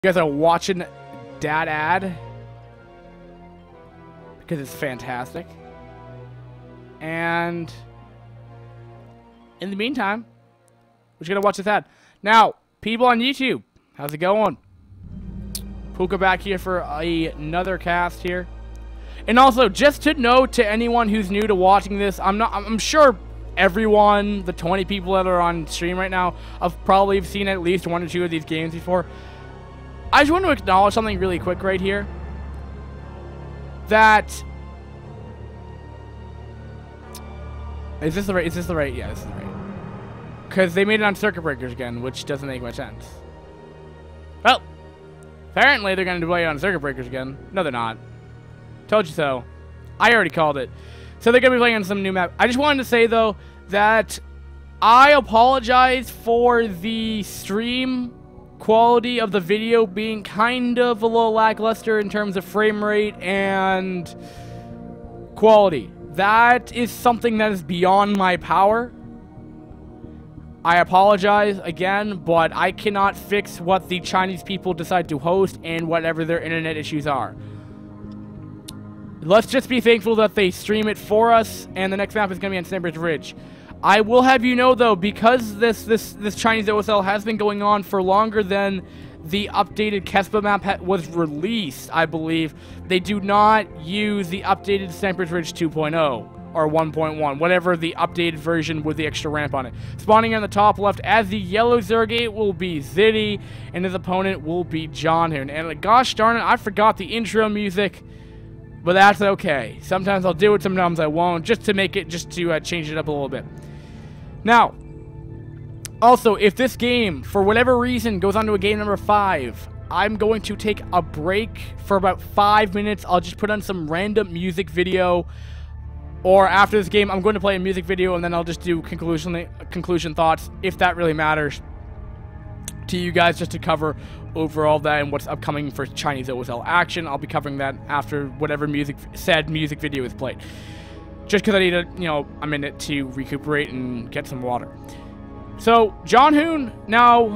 guys are watching that ad because it's fantastic. And in the meantime, we're just going to watch this ad. Now, people on YouTube, how's it going? Puka back here for another cast here. And also, just to note to anyone who's new to watching this, I'm sure everyone, the 20 people that are on stream right now, have probably seen at least 1 or 2 of these games before. I just want to acknowledge something really quick right here. That... Is this the right? Yeah, this is the right. Because they made it on Circuit Breakers again, which doesn't make much sense. Well, apparently they're going to play it on Circuit Breakers again. No, they're not. Told you so. I already called it. So they're going to be playing on some new map. I just wanted to say, though, that I apologize for the stream quality of the video being kind of a little lackluster in terms of frame rate and quality. That is something that is beyond my power. I apologize again, but I cannot fix what the Chinese people decide to host and whatever their internet issues are. Let's just be thankful that they stream it for us, and the next map is going to be on Snipers Ridge. I will have you know, though, because this Chinese OSL has been going on for longer than the updated Kespa map was released, I believe, they do not use the updated Snipers Ridge 2.0 or 1.1, whatever the updated version with the extra ramp on it. Spawning on the top left as the yellow Zergate will be ZDY, and his opponent will be Jonhoon. And gosh darn it, I forgot the intro music. But that's okay. Sometimes I'll do it, sometimes I won't, just to change it up a little bit. Now, also, if this game, for whatever reason, goes on to a game number 5, I'm going to take a break for about 5 minutes. I'll just put on some random music video. Or after this game, I'm going to play a music video, and then I'll just do conclusion thoughts, if that really matters to you guys, just to cover overall that and what's upcoming for Chinese OSL action. I'll be covering that after whatever said music video is played. Just because I need a minute to recuperate and get some water. So, Jonhoon, now,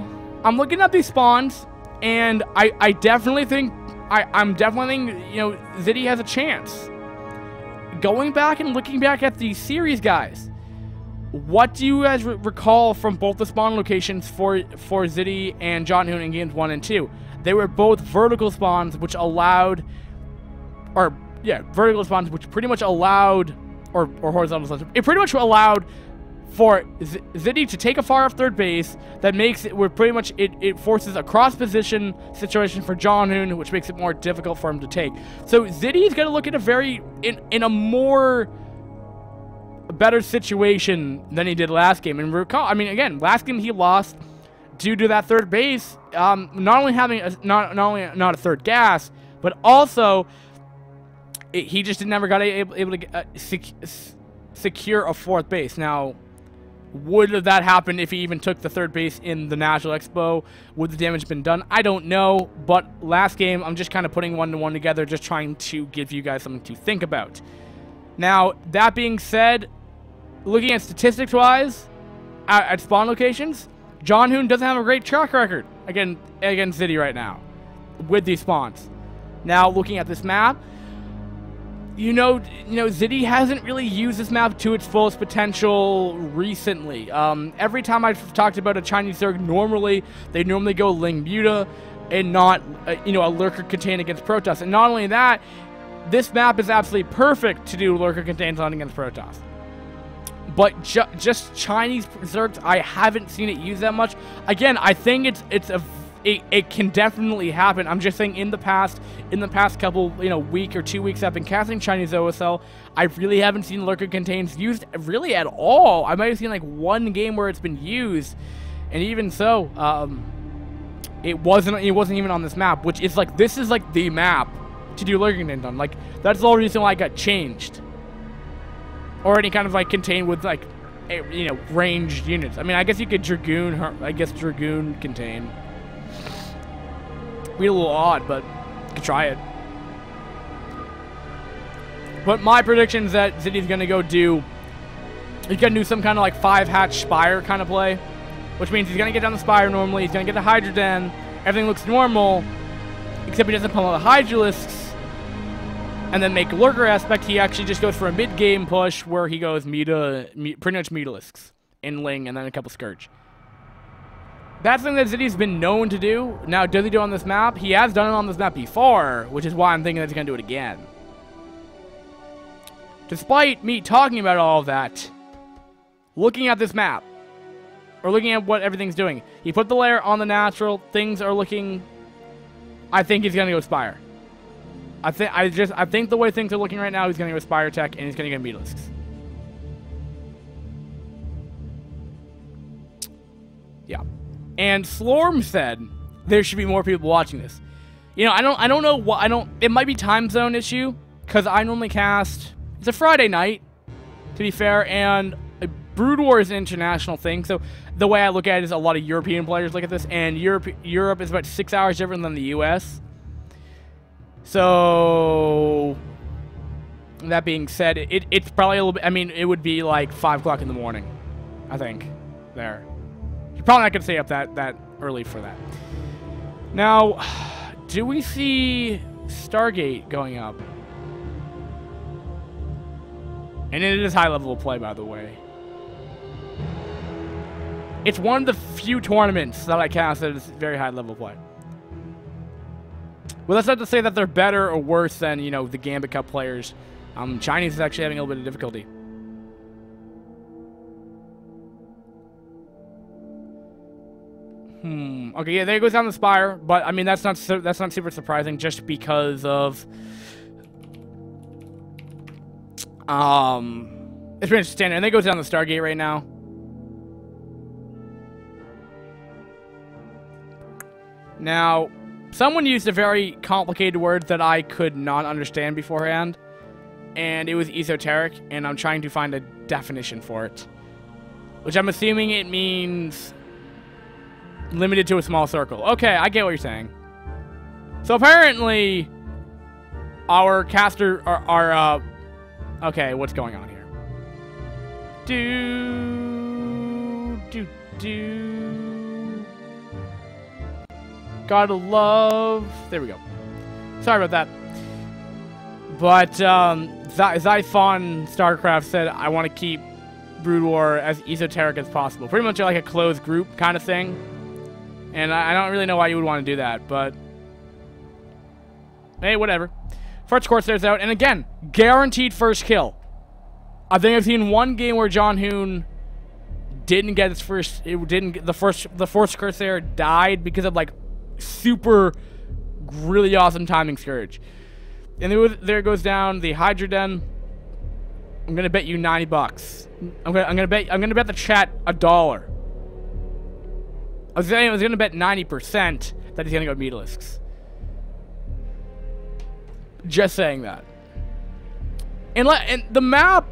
I'm looking at these spawns, and I definitely think, I'm definitely thinking, ZDY has a chance. Going back and looking back at the series, guys, what do you guys recall from both the spawn locations for ZDY and Jonhoon in games 1 and 2? They were both vertical spawns, which allowed, vertical spawns, which pretty much allowed, or horizontal spawns. It pretty much allowed for ZDY to take a far off third base. That makes it where pretty much it forces a cross position situation for Jonhoon, which makes it more difficult for him to take. So ZDY is going to look at in a more better situation than he did last game. And recall, I mean, again, last game he lost due to that third base, not only having not a third gas, but also he just never got able to secure a fourth base. Now, would that happen if he even took the third base in the National Expo? Would the damage been done? I don't know, but last game, I'm just kind of putting one-to-one together, just trying to give you guys something to think about. Now, that being said, looking at statistics-wise, at spawn locations, Jonhoon doesn't have a great track record against ZDY right now with these spawns. Now, looking at this map, ZDY hasn't really used this map to its fullest potential recently. Every time I've talked about a Chinese Zerg, they normally go Ling Muta and not, a Lurker Contain against Protoss. And not only that, this map is absolutely perfect to do Lurker Contains on against Protoss. But just Chinese Zergs, I haven't seen it used that much. Again, I think it can definitely happen. I'm just saying in the past couple, week or 2 weeks I've been casting Chinese OSL, I really haven't seen Lurker Contains used really at all. I might have seen like one game where it's been used, and even so, it wasn't even on this map, which is like, this is like the map to do Lurker Contains on. Like, that's the whole reason why it got changed. Or any kind of like contain with like, ranged units. I mean, I guess you could Dragoon contain. Be a little odd, but you could try it. But my prediction is that ZDY's gonna he's gonna do some kind of like 5-hatch Spire kind of play, which means he's gonna get down the Spire normally, he's gonna get the Hydra Den, everything looks normal, except he doesn't pummel the Hydralisks and then make Lurker aspect. He actually just goes for a mid-game push where he goes pretty much Mutalisks in Ling and then a couple Scourge. That's something that ZD's been known to do. Now, does he do it on this map? He has done it on this map before, which is why I'm thinking that he's going to do it again. Despite me talking about all of that, looking at this map, or looking at what everything's doing, he put the layer on the natural. Things are looking. I think he's gonna go Spire. I think the way things are looking right now, he's gonna go Spire Tech and he's gonna get Mutalisks. Yeah. And Slorm said there should be more people watching this. You know, I don't know what it might be time zone issue because I normally cast. It's a Friday night, to be fair, and Brood War is an international thing, so the way I look at it is a lot of European players look at this, and Europe is about 6 hours different than the US. So, that being said, it's probably a little bit, I mean, it would be like 5 o'clock in the morning, I think, there. You're probably not going to stay up that early for that. Now, do we see Stargate going up? And it is high level of play, by the way. It's one of the few tournaments that I cast that is very high level play. Well, that's not to say that they're better or worse than, you know, the Gambit Cup players. Chinese is actually having a little bit of difficulty. Okay, yeah, there goes down the Spire, but I mean that's not super surprising just because of it's pretty much standard, and they goes down the Stargate right now. Now, someone used a very complicated word that I could not understand beforehand, and it was esoteric, and I'm trying to find a definition for it, which I'm assuming it means limited to a small circle. Okay, I get what you're saying. So apparently, our caster, okay, what's going on here? Gotta love. There we go. Sorry about that. But Zyphon StarCraft said, I want to keep Brood War as esoteric as possible. Pretty much like a closed group kind of thing. And I don't really know why you would want to do that, but hey, whatever. First Corsairs out, and again, guaranteed first kill. I think I've seen one game where John Hoon didn't get his first. The first Corsair died because of like super, really awesome timing Scourge. And there goes down the Hydra Den. I'm gonna bet you $90. I'm gonna bet the chat $1. I was gonna bet 90% that he's gonna go Mutalisks. Just saying that. And the map,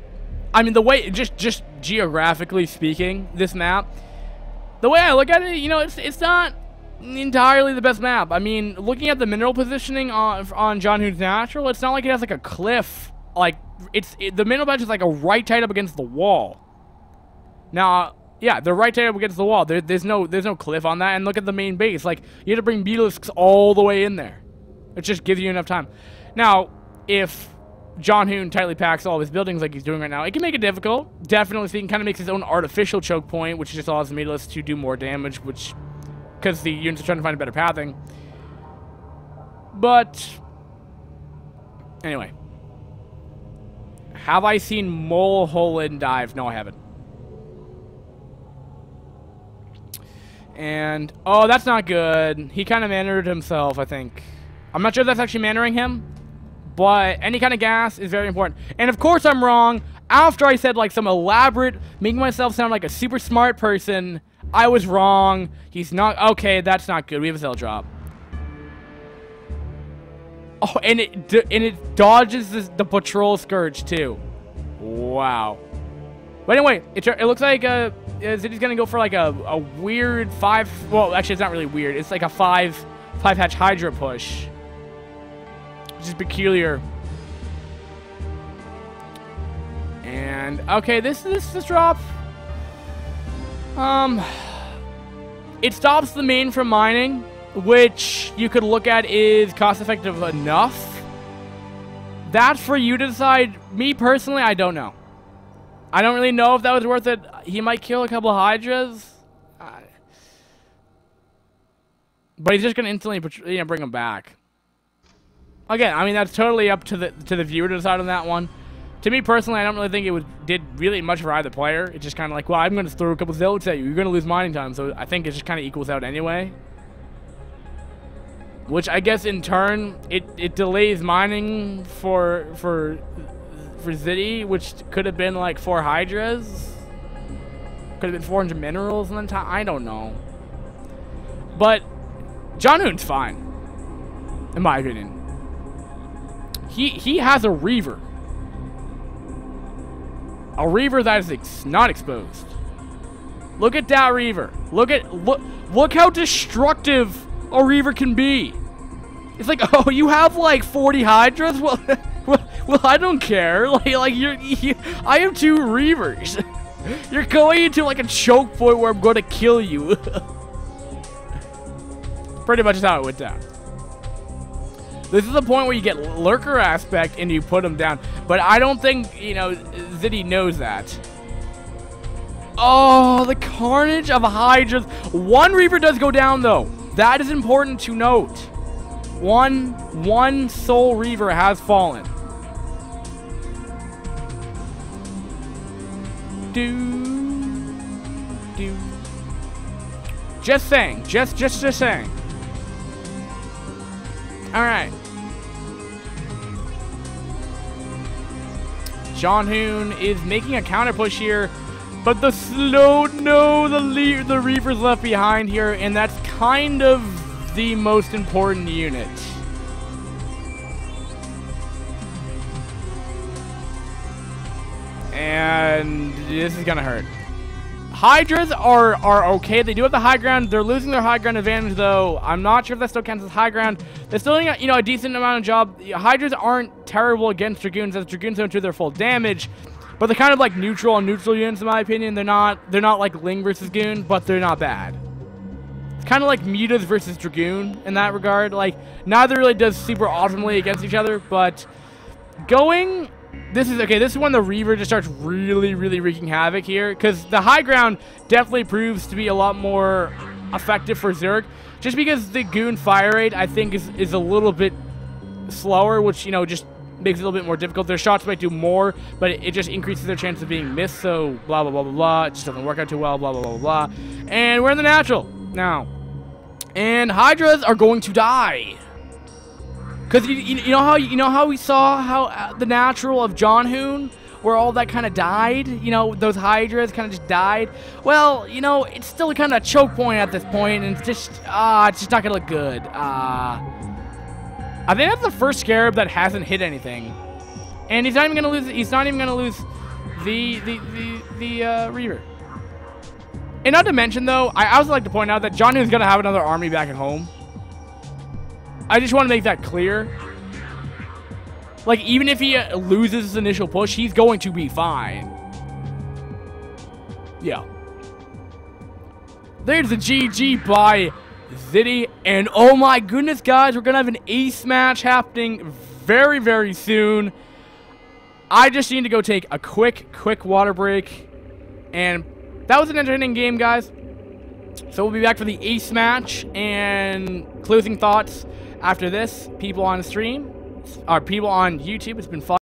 I mean the way just geographically speaking, this map, the way I look at it, you know, it's not entirely the best map. I mean, looking at the mineral positioning on John Hoon's natural, it's not like it has like a cliff. Like the mineral patch is like a right tight up against the wall. Now, yeah, they're right tight up against the wall. There's no cliff on that. And look at the main base. Like you have to bring Mutalisks all the way in there. It just gives you enough time. Now, if John Hoon tightly packs all of his buildings like he's doing right now, it can make it difficult. Definitely speaking, kind of makes his own artificial choke point, which just allows the Mutalisks to do more damage, which because the units are trying to find a better pathing. But anyway, have I seen Mulholland dive? No, I haven't. And oh, that's not good. He kind of mannered himself, I think. I'm not sure if that's actually mannering him, but any kind of gas is very important. And of course I'm wrong. After I said like some elaborate, making myself sound like a super smart person, I was wrong. He's not. Okay, that's not good. We have a cell drop. Oh, and it dodges the patrol Scourge too. Wow. But anyway, it looks like Ziddy's gonna go for like a weird 5. Well, actually, it's not really weird. It's like a 5 hatch Hydra push, which is peculiar. And okay, this drop. It stops the main from mining, which you could look at is cost-effective enough. That's for you to decide. Me, personally, I don't know. I don't really know if that was worth it. He might kill a couple of Hydras. But he's just going to instantly bring him back. Again, I mean, that's totally up to the viewer to decide on that one. To me personally, I don't really think it did really much for either player. It's just kind of like, well, I'm going to throw a couple zealots at you. You're going to lose mining time. So I think it just kind of equals out anyway. Which I guess in turn, it delays mining for ZDY, which could have been like 4 Hydras. Could have been 400 minerals in the time. I don't know. But John Hoon's fine, in my opinion. He has a Reaver. A Reaver that is not exposed. Look at that Reaver. Look how destructive a Reaver can be. It's like, oh, you have like 40 Hydras? Well, well, I don't care. Like I have 2 Reavers. You're going into like a choke point where I'm going to kill you. Pretty much is how it went down. This is the point where you get lurker aspect and you put him down. But I don't think, you know, ZDY knows that. Oh, the carnage of Hydras. 1 Reaver does go down, though. That is important to note. One Soul Reaver has fallen. Just saying. Just saying. Alright. John Hoon is making a counter push here, but the Reaver's left behind here, and that's kind of the most important unit. And this is gonna hurt. Hydras are okay. They do have the high ground. They're losing their high ground advantage, though. I'm not sure if that still counts as high ground. They're still doing, you know, a decent amount of job. Hydras aren't terrible against Dragoons, as Dragoons don't do their full damage. But they're kind of like neutral units, in my opinion. They're not like Ling versus Goon, but they're not bad. It's kind of like Mutas versus Dragoon in that regard. Like, neither really does super optimally against each other, but going... This is when the Reaver just starts really wreaking havoc here, because the high ground definitely proves to be a lot more effective for Zerg, just because the Goon fire rate, I think, is a little bit slower, which, you know, just makes it a little bit more difficult. Their shots might do more, but it just increases their chance of being missed, so blah, blah, blah, blah, blah. It just doesn't work out too well, blah, blah, blah, blah. And we're in the natural now. And Hydras are going to die. Because you know how we saw how the natural of John Hoon, where all that kind of died, you know, those Hydras kind of just died. Well, you know, it's still kind of a choke point at this point, and it's just not gonna look good. I think that's the first Scarab that hasn't hit anything, and he's not even gonna lose. He's not even gonna lose the Reaver. And not to mention, though, I also like to point out that John Hoon's gonna have another army back at home. I just want to make that clear. Like, even if he loses his initial push, he's going to be fine. Yeah. There's the GG by ZDY. And oh my goodness, guys, we're going to have an ace match happening very soon. I just need to go take a quick water break. And that was an entertaining game, guys. So we'll be back for the ace match and closing thoughts. After this, people on stream, or people on YouTube, it's been fun.